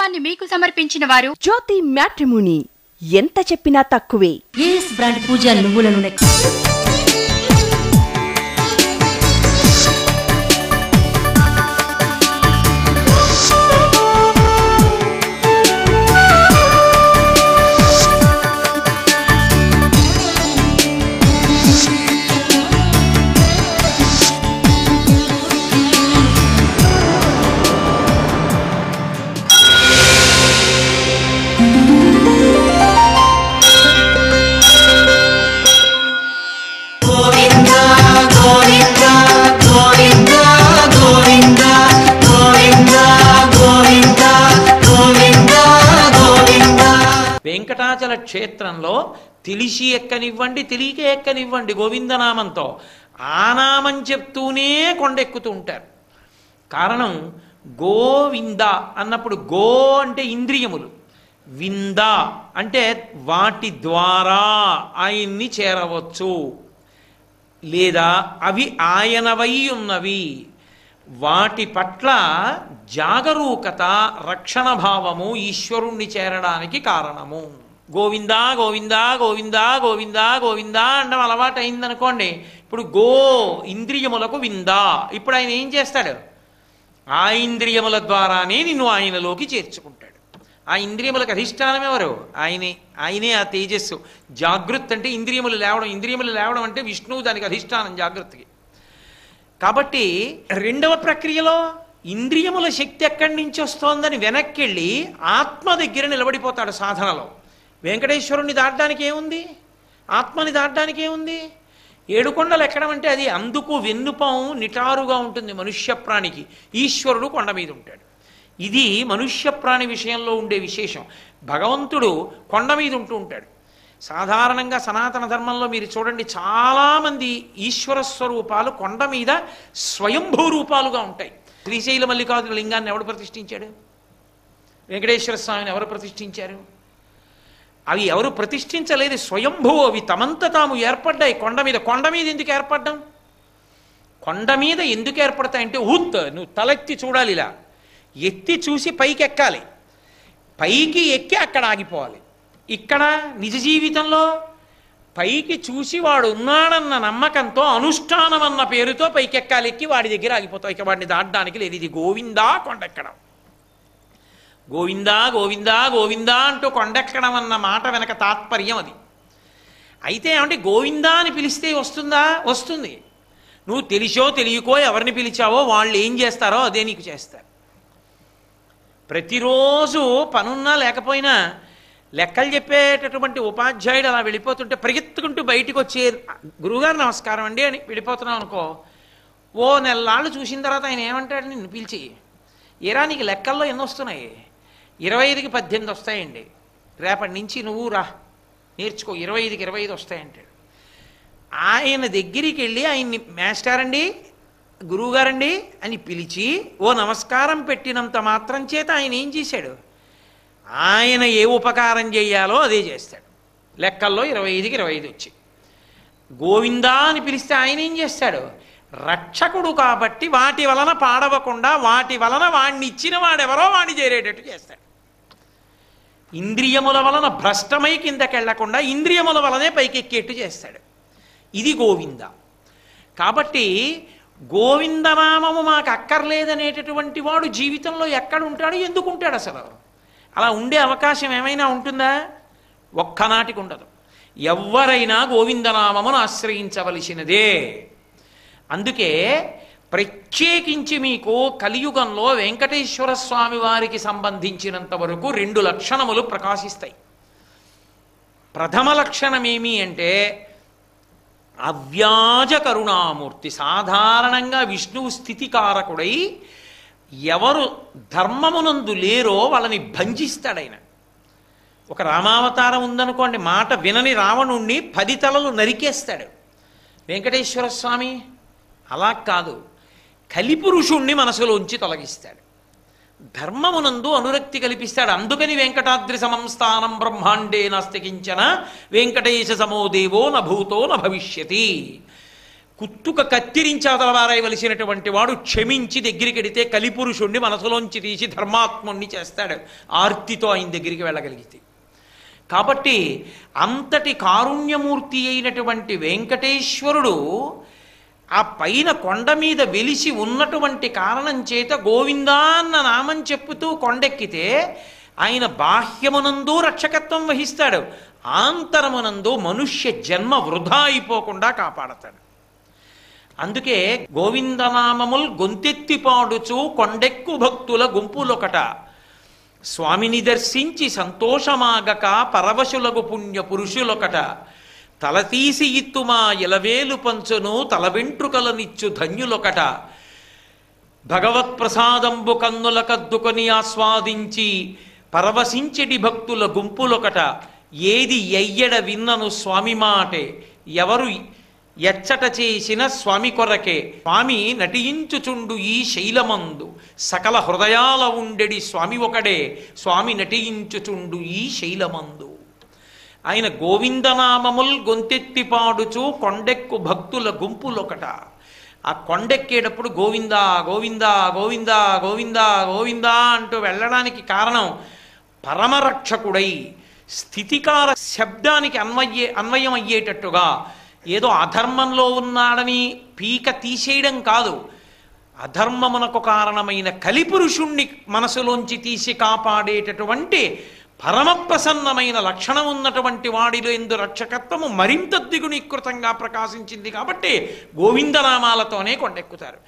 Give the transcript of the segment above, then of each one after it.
కార్యక్రమాన్ని మీకు సమర్పించిన వారు జ్యోతి మ్యాట్రిమోనీ. ఎంత చెప్పినా తక్కువే. బ్రాండ్ పూజ నువ్వుల నూనె. వెంకటాచల క్షేత్రంలో తెలిసి ఎక్కనివ్వండి, తెలియక ఎక్కనివ్వండి గోవిందనామంతో ఆ నామం చెప్తూనే కొండెక్కుతూ ఉంటారు. కారణం గోవింద అన్నప్పుడు గో అంటే ఇంద్రియములు, వింద అంటే వాటి ద్వారా ఆయన్ని చేరవచ్చు, లేదా అవి ఆయనవై ఉన్నవి, వాటి పట్ల జాగరూకత, రక్షణ భావము ఈశ్వరుణ్ణి చేరడానికి కారణము. గోవింద గోవింద గోవింద గోవింద గోవింద అనడం అలవాటు అయిందనుకోండి. ఇప్పుడు గో ఇంద్రియములకు వింద. ఇప్పుడు ఆయన ఏం చేస్తాడు? ఆ ఇంద్రియముల ద్వారానే నిన్ను ఆయనలోకి చేర్చుకుంటాడు. ఆ ఇంద్రియములకు అధిష్టానం ఎవరు? ఆయనే ఆ తేజస్సు. జాగృత్ అంటే ఇంద్రియములు లేవడం. ఇంద్రియములు లేవడం అంటే విష్ణువు దానికి అధిష్టానం జాగృతికి. కాబట్టి రెండవ ప్రక్రియలో ఇంద్రియముల శక్తి ఎక్కడి నుంచి వస్తోందని వెనక్కి వెళ్ళి ఆత్మ దగ్గర నిలబడిపోతాడు సాధనలో. వెంకటేశ్వరుణ్ణి దాటడానికి ఏముంది? ఆత్మని దాటడానికి ఏముంది? ఏడుకొండలు ఎక్కడం అంటే అది అందుకు వెన్నుపం నిటారుగా ఉంటుంది మనుష్య ప్రాణికి. ఈశ్వరుడు కొండ మీద ఉంటాడు. ఇది మనుష్య ప్రాణి విషయంలో ఉండే విశేషం. భగవంతుడు కొండ మీద ఉంటూ ఉంటాడు. సాధారణంగా సనాతన ధర్మంలో మీరు చూడండి, చాలామంది ఈశ్వర స్వరూపాలు కొండ మీద స్వయంభూ రూపాలుగా ఉంటాయి. శ్రీశైల మల్లికార్జున లింగాన్ని ఎవడు ప్రతిష్ఠించాడు? వెంకటేశ్వర స్వామిని ఎవరు ప్రతిష్ఠించారు? అవి ఎవరు ప్రతిష్ఠించలేదు, స్వయంభూ. అవి తమంత తాము ఏర్పడ్డాయి కొండ మీద. కొండ మీద ఎందుకు ఏర్పడ్డాం? కొండ మీద ఎందుకు ఏర్పడతాయంటే నువ్వు తలెత్తి చూడాలి, ఇలా ఎత్తి చూసి పైకి ఎక్కాలి, పైకి ఎక్కి అక్కడ ఆగిపోవాలి. ఇక్కడ నిజ జీవితంలో పైకి చూసి వాడు ఉన్నాడన్న నమ్మకంతో అనుష్ఠానం అన్న పేరుతో పైకెక్కాలి, ఎక్కి వాడి దగ్గర ఆగిపోతావు. ఇక వాడిని దాటడానికి లేదు. ఇది గోవిందా కొండెక్కడం. గోవిందా గోవిందా గోవిందా అంటూ కొండెక్కడం అన్న మాట వెనక తాత్పర్యం అది. అయితే ఏమంటే గోవిందా అని పిలిస్తే వస్తుందా? వస్తుంది. నువ్వు తెలిసో తెలియకో ఎవరిని పిలిచావో వాళ్ళు ఏం చేస్తారో అదే నీకు చేస్తారు. ప్రతిరోజు పనున్నా లేకపోయినా లెక్కలు చెప్పేటటువంటి ఉపాధ్యాయుడు అలా వెళ్ళిపోతుంటే పరిగెత్తుకుంటూ బయటికి వచ్చే గురువుగారు నమస్కారం అండి అని వెళ్ళిపోతున్నావు అనుకో, ఓ నెలలాళ్ళు చూసిన తర్వాత ఆయన ఏమంటాడు? నిన్ను పిలిచి, ఏరా నీకు లెక్కల్లో ఎన్ని వస్తున్నాయి? 25కి 18 వస్తాయండి, రేపటి నుంచి నువ్వు రా నేర్చుకో, 25కి 25 వస్తాయంటాడు. ఆయన దగ్గరికి వెళ్ళి ఆయన్ని మాస్టర్ అండి, గురువుగారండి అని పిలిచి ఓ నమస్కారం పెట్టినంత మాత్రం చేత ఆయన ఏం చేశాడు? ఆయన ఏ ఉపకారం చేయాలో అదే చేస్తాడు. లెక్కల్లో 25కి 25 వచ్చి గోవిందా అని పిలిస్తే ఆయన ఏం చేస్తాడు? రక్షకుడు కాబట్టి వాటి వలన పాడవకుండా వాటి వలన వాడిని ఇచ్చిన వాడెవరో వాడిని చేరేటట్టు చేస్తాడు. ఇంద్రియముల వలన భ్రష్టమై కిందకెళ్లకుండా ఇంద్రియముల వలనే పైకెక్కేట్టు చేస్తాడు. ఇది గోవింద. కాబట్టి గోవిందనామము మాకు అక్కర్లేదనేటటువంటి వాడు జీవితంలో ఎక్కడుంటాడు, ఎందుకుంటాడు? అసలు అలా ఉండే అవకాశం ఏమైనా ఉంటుందా? ఒక్కనాటికి ఉండదు. ఎవరైనా గోవిందనామమును ఆశ్రయించవలసినదే. అందుకే ప్రత్యేకించి మీకు కలియుగంలో వెంకటేశ్వర స్వామి వారికి సంబంధించినంత వరకు 2 లక్షణములు ప్రకాశిస్తాయి. ప్రథమ లక్షణం ఏమి అంటే అవ్యాజ కరుణామూర్తి. సాధారణంగా విష్ణువు స్థితికారకుడై ఎవరు ధర్మమునందు లేరో వాళ్ళని భంజిస్తాడాయన. ఒక రామావతారం ఉందనుకోండి, మాట వినని రావణుణ్ణి 10 తలలు నరికేస్తాడు. వెంకటేశ్వర స్వామి అలా కాదు, కలిపురుషుణ్ణి మనసులోంచి తొలగిస్తాడు, ధర్మమునందు అనురక్తి కల్పిస్తాడు. అందుకని వెంకటాద్రి సమం స్థానం బ్రహ్మాండే నాస్తి కించన వెంకటేశ సమో దేవో నభూతో న భవిష్యతి. కుత్తుక కత్తిరించి అవతలవారాయవలసినటువంటి వాడు క్షమించి దగ్గరికి వెడితే కలిపురుషుణ్ణి మనసులోంచి తీసి ధర్మాత్ముణ్ణి చేస్తాడు ఆర్తితో ఆయన దగ్గరికి వెళ్ళగలిగితే. కాబట్టి అంతటి కారుణ్యమూర్తి అయినటువంటి వెంకటేశ్వరుడు ఆ పైన కొండ మీద వెలిసి ఉన్నటువంటి కారణం చేత గోవిందా అన్న నామం చెప్పుతూ కొండెక్కితే ఆయన బాహ్యమునందు రక్షకత్వం వహిస్తాడు, ఆంతరమునందు మనుష్య జన్మ వృధా అయిపోకుండా కాపాడతాడు. అందుకే గోవిందనామముల్ గొంతెత్తి పాడుచు కొండెక్కు భక్తుల గుంపులొకట, స్వామిని దర్శించి సంతోషమాగక పరవశులగు పుణ్య పురుషులొకట, తలతీసి ఇత్తుమా ఇలవేలు పంచును తల వెంట్రుకలనిచ్చు ధన్యులొకట, భగవత్ప్రసాదంబు కన్నుల కద్దుకొని ఆస్వాదించి పరవశించెడి భక్తుల గుంపులొకట, ఏది ఎయ్యడ విన్నను స్వామి మాటే ఎవరు ఎచ్చట చేసిన స్వామి కొరకే, స్వామి నటించుచుండు ఈ శైలమందు సకల హృదయాల ఉండెడి స్వామి ఒకడే, స్వామి నటించుచుండు ఈ శైలమందు. ఆయన గోవిందనామముల్ గొంతెత్తి పాడుచు కొండెక్కు భక్తుల గుంపులొకట. ఆ కొండెక్కేటప్పుడు గోవిందా గోవిందా గోవిందా గోవిందా గోవిందా అంటూ వెళ్ళడానికి కారణం పరమరక్షకుడై స్థితికార శబ్దానికి అన్వయం అయ్యేటట్టుగా ఏదో అధర్మంలో ఉన్నాడని పీక తీసేయడం కాదు, అధర్మమునకు కారణమైన కలిపురుషుణ్ణి మనసులోంచి తీసి కాపాడేటటువంటి పరమప్రసన్నమైన లక్షణం ఉన్నటువంటి వాడిలో ఎందు రక్షకత్వము మరింత ద్విగుణీకృతంగా ప్రకాశించింది. కాబట్టి గోవిందనామాలతోనే కొండెక్కుతారు.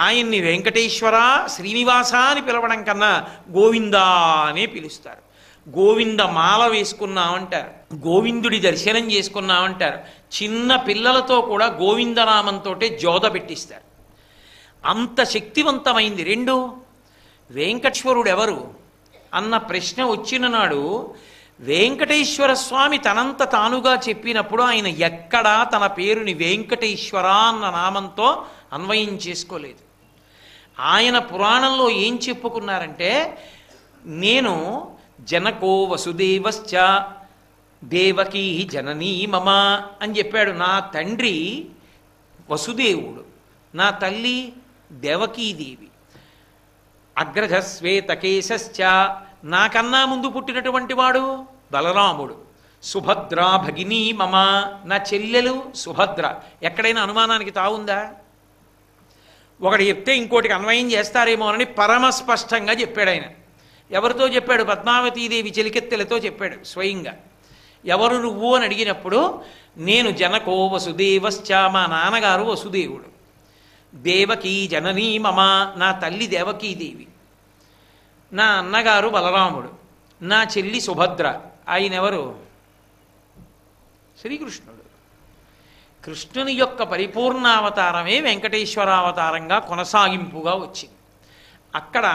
ఆయన్ని వెంకటేశ్వర శ్రీనివాస అని పిలవడం కన్నా గోవిందా అనే పిలుస్తారు. గోవింద మాల వేసుకున్నామంటారు, గోవిందుడి దర్శనం చేసుకున్నామంటారు. చిన్న పిల్లలతో కూడా గోవిందనామంతో జోద పెట్టిస్తారు. అంత శక్తివంతమైంది. రెండు, వెంకటేశ్వరుడు ఎవరు అన్న ప్రశ్న వచ్చిన నాడు వెంకటేశ్వర స్వామి తనంత తానుగా చెప్పినప్పుడు ఆయన ఎక్కడా తన పేరుని వెంకటేశ్వర అన్న నామంతో అన్వయం చేసుకోలేదు. ఆయన పురాణంలో ఏం చెప్పుకున్నారంటే, నేను జనకో వసుదేవశ్చ దేవకీ జననీ మమ అని చెప్పాడు. నా తండ్రి వసుదేవుడు, నా తల్లి దేవకీదేవి. అగ్రజ శ్వేతకేశశ్చ, నాకన్నా ముందు పుట్టినటువంటి వాడు బలరాముడు. సుభద్ర భగినీ మమ, నా చెల్లెలు సుభద్ర. ఎక్కడైనా అనుమానానికి తావుందా? ఒకటి చెప్తే ఇంకోటికి అన్వయం చేస్తారేమోనని పరమస్పష్టంగా చెప్పాడు ఆయన. ఎవరితో చెప్పాడు? పద్మావతీదేవి చెలికెత్తెలతో చెప్పాడు స్వయంగా. ఎవరు నువ్వు అని అడిగినప్పుడు, నేను జనకో వసుదేవశ్చ, మా నాన్నగారు వసుదేవుడు. దేవకీ జననీ మమ, నా తల్లి దేవకీదేవి. నా అన్నగారు బలరాముడు. నా చెల్లి సుభద్ర. ఆయన ఎవరు? శ్రీకృష్ణుడు. కృష్ణుని యొక్క పరిపూర్ణావతారమే వెంకటేశ్వరావతారంగా కొనసాగింపుగా వచ్చింది. అక్కడ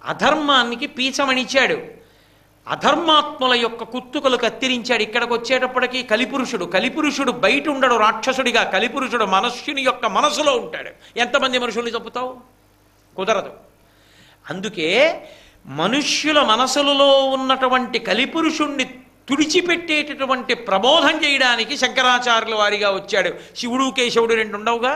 అధర్మానికి పీచమణిచాడు, అధర్మాత్ముల యొక్క కుత్తుకలు కత్తిరించాడు. ఇక్కడికి వచ్చేటప్పటికీ కలిపురుషుడు బయట ఉండడు రాక్షసుడిగా, కలిపురుషుడు మనుష్యుని యొక్క మనసులో ఉంటాడు. ఎంతమంది మనుషుల్ని చంపుతావు? కుదరదు. అందుకే మనుష్యుల మనసులలో ఉన్నటువంటి కలిపురుషుణ్ణి తుడిచిపెట్టేటటువంటి ప్రబోధం చేయడానికి శంకరాచార్యుల వారిగా వచ్చాడు. శివుడు కేశవుడు రెండు ఉండవుగా.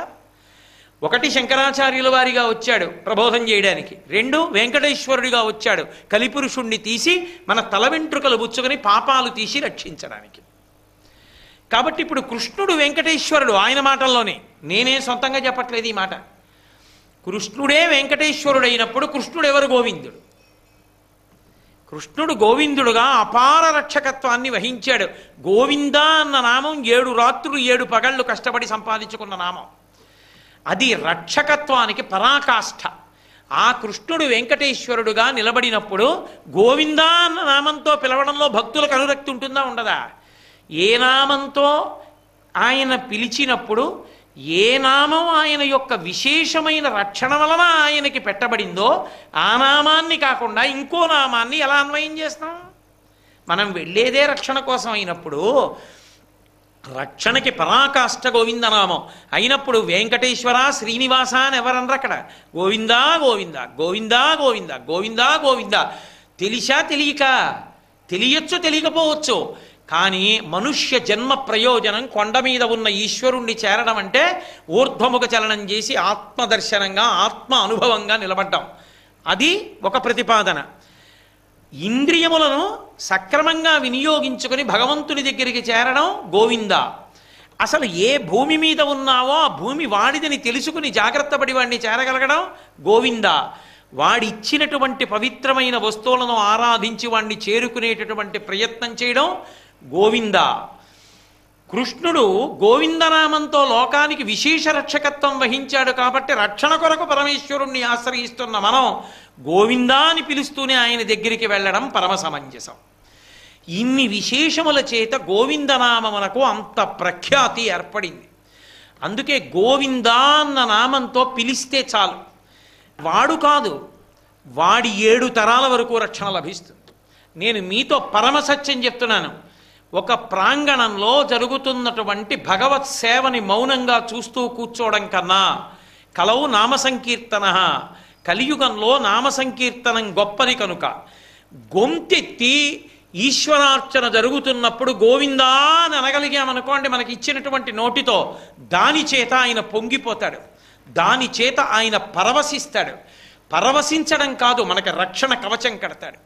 ఒకటి శంకరాచార్యుల వారిగా వచ్చాడు ప్రబోధం చేయడానికి, రెండు వెంకటేశ్వరుడిగా వచ్చాడు కలిపురుషుణ్ణి తీసి మన తల వెంట్రుకలు బుచ్చుకొని పాపాలు తీసి రక్షించడానికి. కాబట్టి ఇప్పుడు కృష్ణుడు వెంకటేశ్వరుడు. ఆయన మాటల్లోనే, నేనే సొంతంగా చెప్పట్లేదు ఈ మాట. కృష్ణుడే వెంకటేశ్వరుడు అయినప్పుడు కృష్ణుడు ఎవరు? గోవిందుడు. కృష్ణుడు గోవిందుడుగా అపార రక్షకత్వాన్ని వహించాడు. గోవింద అన్న నామం 7 రాత్రులు 7 పగళ్ళు కష్టపడి సంపాదించుకున్న నామం. అది రక్షకత్వానికి పరాకాష్ఠ. ఆ కృష్ణుడు వెంకటేశ్వరుడుగా నిలబడినప్పుడు గోవిందా అన్న నామంతో పిలవడంలో భక్తులకు అనురక్తి ఉంటుందా? ఉండదా? ఏ నామంతో ఆయన పిలిచినప్పుడు, ఏ నామం ఆయన యొక్క విశేషమైన రక్షణ వలన ఆయనకి పెట్టబడిందో ఆ నామాన్ని కాకుండా ఇంకో నామాన్ని ఎలా అన్వయం చేస్తాం? మనం వెళ్ళేదే రక్షణ కోసం అయినప్పుడు రక్షణకి పరాకాష్ఠ గోవిందనామం అయినప్పుడు వెంకటేశ్వర శ్రీనివాస అని ఎవరన్నారు అక్కడ? గోవిందా గోవింద గోవిందా గోవింద గోవిందా గోవింద. తెలిసా తెలియక? తెలియచ్చు తెలియకపోవచ్చు, కానీ మనుష్య జన్మ ప్రయోజనం కొండ మీద ఉన్న ఈశ్వరుణ్ణి చేరడం అంటే ఊర్ధ్వముఖ చలనం చేసి ఆత్మదర్శనంగా ఆత్మ అనుభవంగా నిలబడ్డాం. అది ఒక ప్రతిపాదన. ఇంద్రియములను సక్రమంగా వినియోగించుకొని భగవంతుని దగ్గరికి చేరడం గోవింద. అసలు ఏ భూమి మీద ఉన్నావో ఆ భూమి వాడిదని తెలుసుకుని జాగ్రత్త పడి వాడిని చేరగలగడం గోవింద. వాడిచ్చినటువంటి పవిత్రమైన వస్తువులను ఆరాధించి వాడిని చేరుకునేటటువంటి ప్రయత్నం చేయడం గోవింద. కృష్ణుడు గోవిందనామంతో లోకానికి విశేష రక్షకత్వం వహించాడు కాబట్టి రక్షణ కొరకు పరమేశ్వరుణ్ణి ఆశ్రయిస్తున్న మనం గోవిందా అని పిలుస్తూనే ఆయన దగ్గరికి వెళ్ళడం పరమ సమంజసం. ఇన్ని విశేషముల చేత గోవిందనామమునకు అంత ప్రఖ్యాతి ఏర్పడింది. అందుకే గోవిందా అన్న నామంతో పిలిస్తే చాలు, వాడు కాదు వాడి 7 తరాల వరకు రక్షణ లభిస్తుంది. నేను మీతో పరమ సత్యం చెప్తున్నాను. ఒక ప్రాంగణంలో జరుగుతున్నటువంటి భగవత్ సేవని మౌనంగా చూస్తూ కూర్చోవడం కన్నా కలవు నామ సంకీర్తన, కలియుగంలో నామ సంకీర్తనం గొప్పది కనుక గొంతెత్తి ఈశ్వరార్చన జరుగుతున్నప్పుడు గోవిందా అని అనగలిగామనుకోండి, మనకి ఇచ్చినటువంటి నోటితో దాని చేత ఆయన పొంగిపోతాడు, దాని చేత ఆయన పరవశిస్తాడు. పరవశించడం కాదు, మనకి రక్షణ కవచం కడతాడు.